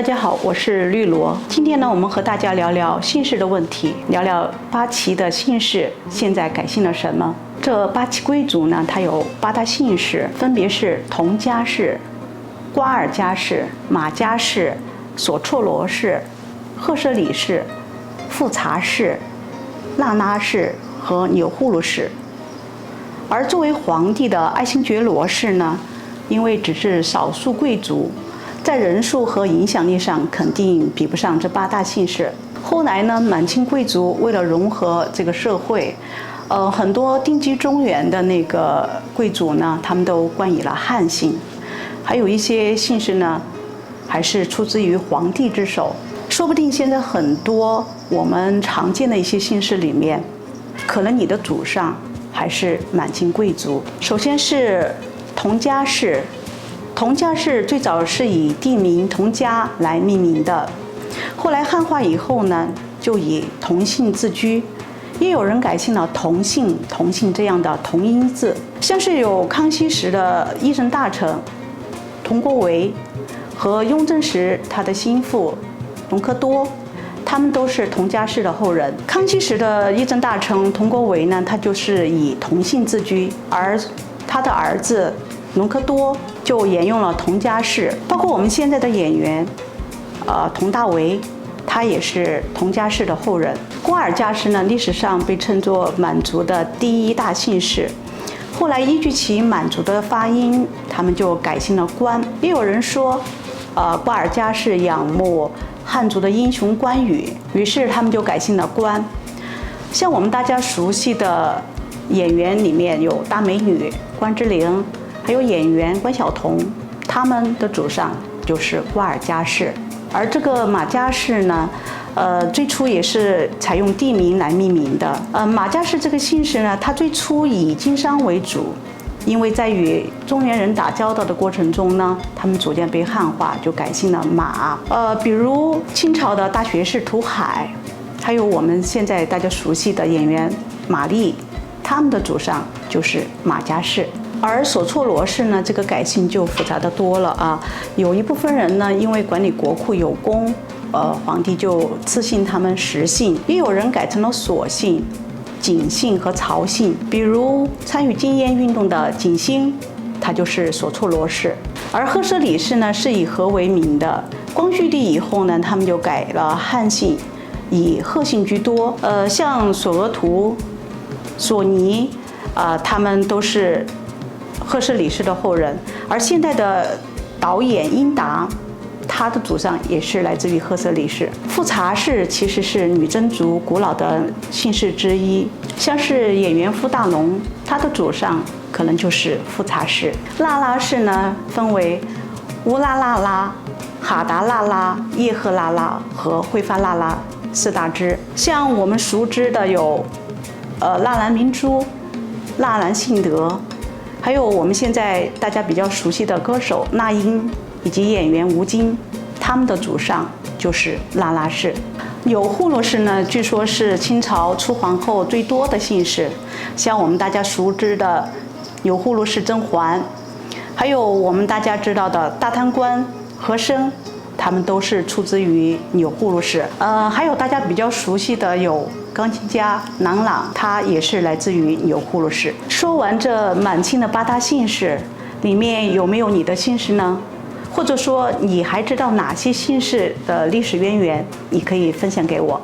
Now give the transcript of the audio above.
大家好，我是绿萝。今天呢，我们和大家聊聊姓氏的问题，聊聊八旗的姓氏现在改姓了什么。这八旗贵族呢，它有八大姓氏，分别是佟家氏、瓜尔佳氏、马家氏、索绰罗氏、赫舍里氏、富察氏、那拉氏和钮祜禄氏。而作为皇帝的爱新觉罗氏呢，因为只是少数贵族，在人数和影响力上肯定比不上这八大姓氏。后来呢，满清贵族为了融合这个社会，很多定居中原的那个贵族呢，他们都冠以了汉姓，还有一些姓氏呢，还是出自于皇帝之手。说不定现在很多我们常见的一些姓氏里面，可能你的祖上还是满清贵族。首先是佟家氏。佟家氏最早是以地名佟家来命名的，后来汉化以后呢，就以佟姓自居，也有人改姓了佟姓这样的同音字。像是有康熙时的医政大臣佟国维和雍正时他的心腹隆科多，他们都是佟家氏的后人。康熙时的医政大臣佟国维呢，他就是以佟姓自居，而他的儿子隆科多就沿用了佟家氏。包括我们现在的演员，佟大为，他也是佟家氏的后人。瓜尔佳氏呢，历史上被称作满族的第一大姓氏，后来依据其满族的发音，他们就改姓了关。也有人说，瓜尔佳氏仰慕汉族的英雄关羽，于是他们就改姓了关。像我们大家熟悉的演员里面有大美女关之琳，还有演员关晓彤，他们的祖上就是瓜尔佳氏。而这个马家氏呢，最初也是采用地名来命名的。马家氏这个姓氏呢，它最初以经商为主，因为在与中原人打交道的过程中呢，他们逐渐被汉化，就改姓了马。比如清朝的大学士涂海，还有我们现在大家熟悉的演员马丽，他们的祖上就是马家氏。而索绰罗氏呢，这个改姓就复杂的多了啊。有一部分人呢，因为管理国库有功，皇帝就赐姓他们实姓；也有人改成了索姓、景姓和曹姓。比如参与禁烟运动的景星，他就是索绰罗氏。而赫舍里氏呢，是以赫为名的。光绪帝以后呢，他们就改了汉姓，以赫姓居多。像索额图、索尼，他们都是赫舍里氏的后人。而现代的导演英达，他的祖上也是来自于赫舍里氏。富察氏其实是女真族古老的姓氏之一，像是演员傅大龙，他的祖上可能就是富察氏。那拉氏呢，分为乌拉那拉、哈达那拉、叶赫那拉和辉发那拉四大支。像我们熟知的有纳兰明珠、纳兰性德，还有我们现在大家比较熟悉的歌手那英以及演员吴京，他们的祖上就是那拉氏。钮祜禄氏呢，据说是清朝出皇后最多的姓氏，像我们大家熟知的钮祜禄氏甄嬛，还有我们大家知道的大贪官和珅，他们都是出自于钮祜禄氏。还有大家比较熟悉的有钢琴家郎朗，他也是来自于钮祜禄氏。说完这满清的八大姓氏，里面有没有你的姓氏呢？或者说你还知道哪些姓氏的历史渊源？你可以分享给我。